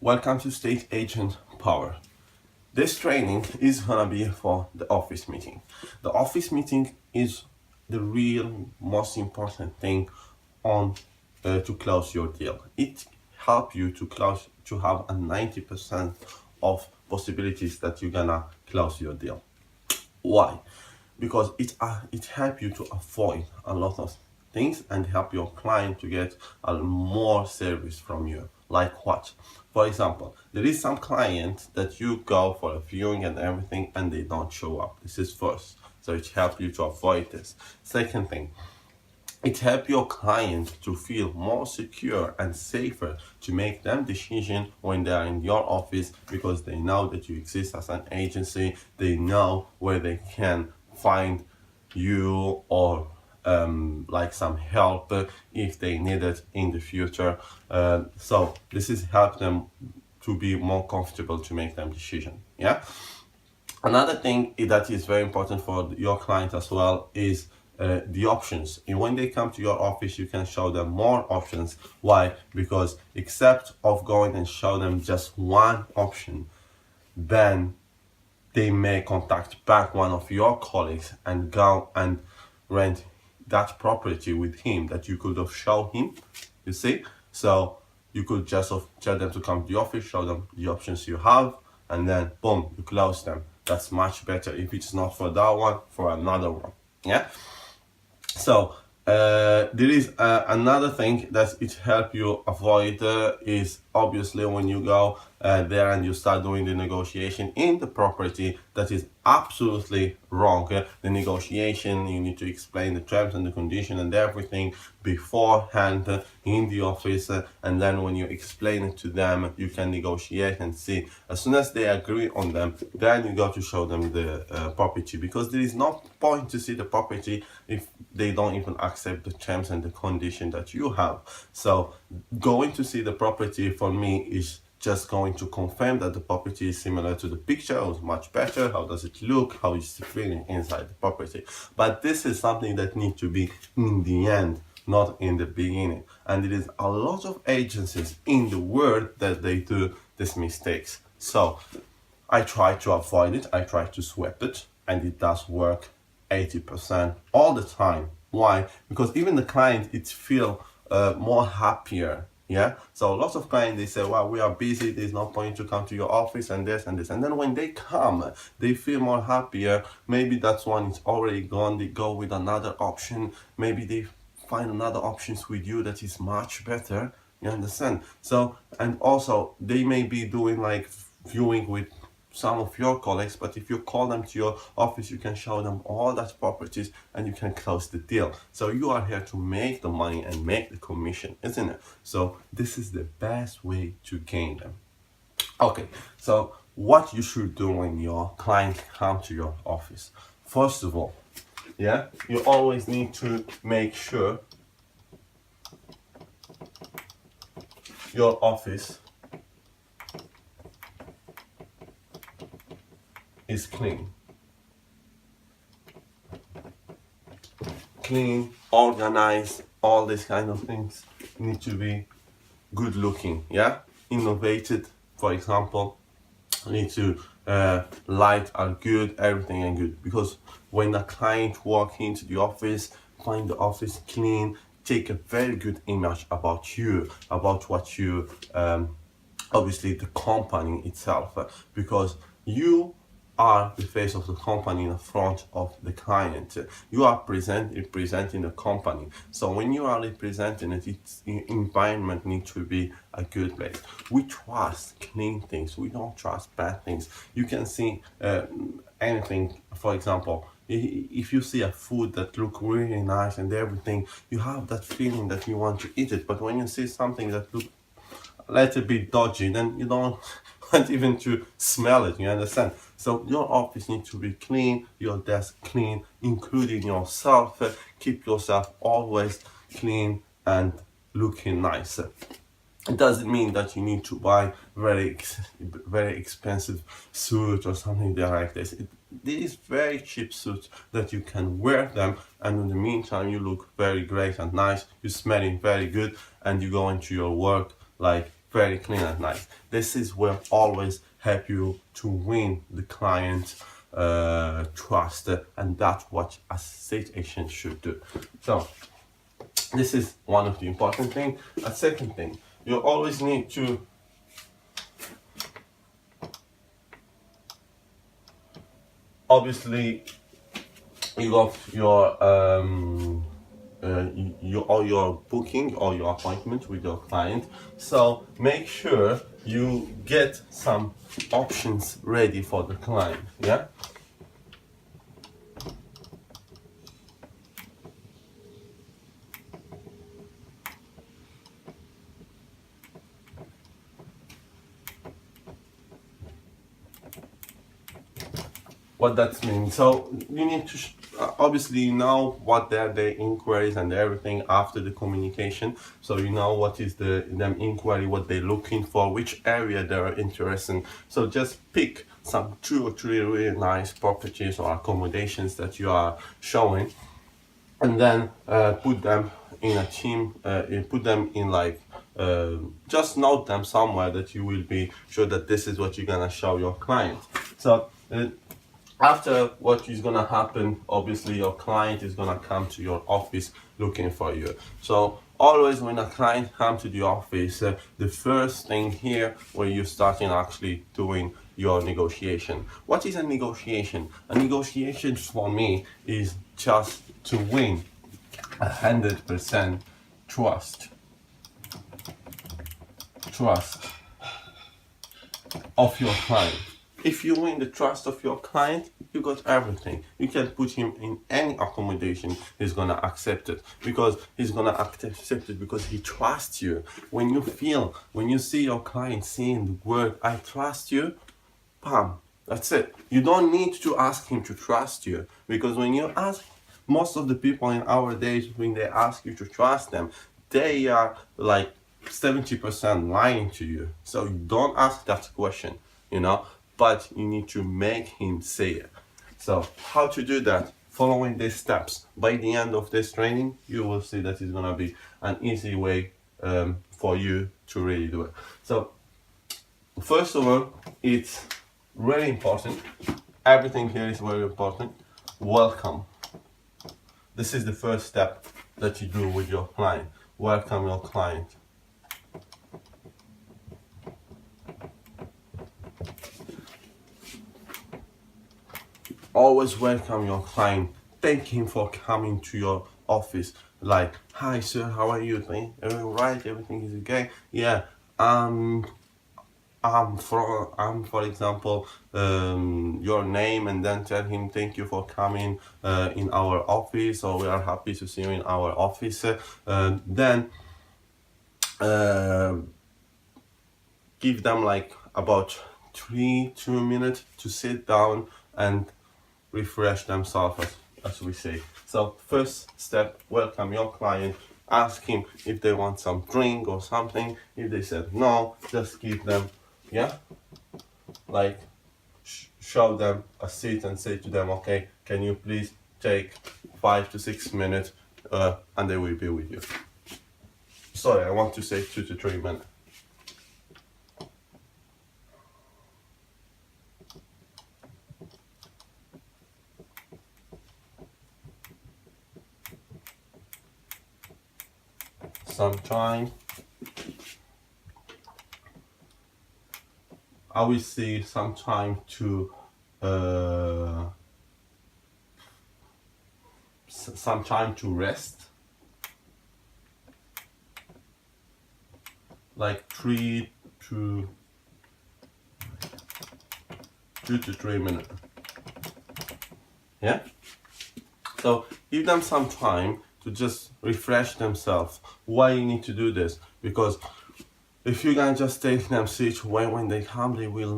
Welcome to State Agent Power. This training is gonna be for the office meeting. The office meeting is the real most important thing on to close your deal. It helps you to have a 90% of possibilities that you're gonna close your deal. Why? Because it helps you to avoid a lot of things and help your client to get a more service from you. Like what? For example, there is some client that you go for a viewing and everything and they don't show up. This is first. So it helps you to avoid this. Second thing, it helps your client to feel more secure and safer to make them decision when they are in your office because they know that you exist as an agency. They know where they can find you or like some help if they need it in the future. So this is help them to be more comfortable to make them decision. Yeah. Another thing that is very important for your client as well is the options. And when they come to your office, you can show them more options. Why? Because except of going and show them just one option, then they may contact back one of your colleagues and go and rent that property with him that you could have shown him. You see? So you could just tell them to come to the office, show them the options you have, and then boom, you close them. That's much better if it's not for that one, for another one. Yeah. So there is another thing that it help you avoid is obviously when you go there and you start doing the negotiation in the property, that is absolutely wrong. The negotiation, you need to explain the terms and the condition and everything beforehand in the office, and then when you explain it to them, you can negotiate and see. As soon as they agree on them, then you go to show them the property, because there is no point to see the property if they don't even accept the terms and the condition that you have. So going to see the property for me is just going to confirm that the property is similar to the picture, or is much better. How does it look? How is the feeling inside the property? But this is something that needs to be in the end, not in the beginning. And there is a lot of agencies in the world that they do these mistakes. So I try to avoid it. I try to sweep it, and it does work 80% all the time. Why? Because even the client, it feel more happier. Yeah. So lots of clients, they say, well, we are busy, there's no point to come to your office and this and this. And then when they come, they feel more happier. Maybe that's one is already gone. They go with another option. Maybe they find another options with you that is much better. You understand? So, and also they may be doing like viewing with some of your colleagues, but if you call them to your office, you can show them all that properties and you can close the deal. So you are here to make the money and make the commission, isn't it? So this is the best way to gain them. Okay, so what you should do when your client come to your office? First of all, yeah, you always need to make sure your office is clean. Clean, organized, all these kind of things need to be good looking, yeah? Innovated, for example, need to light are good, everything and good. Because when the client walk into the office, find the office clean, take a very good image about you, about what you obviously the company itself, because you are the face of the company in the front of the client. You are representing the company. So when you are representing it, its environment needs to be a good place. We trust clean things. We don't trust bad things. You can see anything, for example, if you see a food that look really nice and everything, you have that feeling that you want to eat it. But when you see something that look a little bit dodgy, then you don't want even to smell it, you understand? So your office needs to be clean, your desk clean, including yourself. Keep yourself always clean and looking nice. It doesn't mean that you need to buy very expensive suit or something like this. These very cheap suits that you can wear them, and in the meantime you look very great and nice, you're smelling very good, and you go into your work like very clean and nice. This is will always help you to win the client trust, and that's what a estate agent should do. So this is one of the important things. A second thing, you always need to obviously you got your booking or your appointment with your client, so make sure you get some options ready for the client. Yeah, what that means. So you need to obviously know what are the inquiries and everything after the communication. So you know what is them inquiry, what they're looking for, which area they're interested in. So just pick some 2 or 3 really nice properties or accommodations that you are showing, and then put them in a team. Put them in like just note them somewhere that you will be sure that this is what you're gonna show your client. So after what is gonna happen, obviously your client is gonna come to your office looking for you. So always when a client comes to the office, the first thing here where you're starting actually doing your negotiation. What is a negotiation? A negotiation for me is just to win 100% trust of your client. If you win the trust of your client, you got everything. You can put him in any accommodation, he's gonna accept it, because he's gonna accept it because he trusts you. When you see your client saying the word "I trust you," bam, that's it. You don't need to ask him to trust you, because when you ask, most of the people in our days, when they ask you to trust them, they are like 70% lying to you. So don't ask that question, but you need to make him say it. So how to do that? Following these steps. By the end of this training, you will see that it's gonna be an easy way for you to really do it. So first of all, it's really important. Everything here is very important. Welcome. This is the first step that you do with your client. Welcome your client. Always welcome your client. Thank him for coming to your office. Like, "Hi sir, how are you? Everything right? Everything is okay? Yeah. For example, your name, and then tell him thank you for coming in our office, or we are happy to see you in our office. Then give them like about 2 minutes to sit down and refresh themselves, as we say. So first step, welcome your client. Ask him if they want some drink or something. If they said no, just give them, like show them a seat and say to them, okay, can you please take 5 to 6 minutes, and they will be with you. Sorry, I want to say 2 to 3 minutes. Some time. I will see some time to rest, like 2 to 3 minutes. Yeah. So give them some time to just refresh themselves. Why you need to do this? Because if you can just take them seat when they come, they will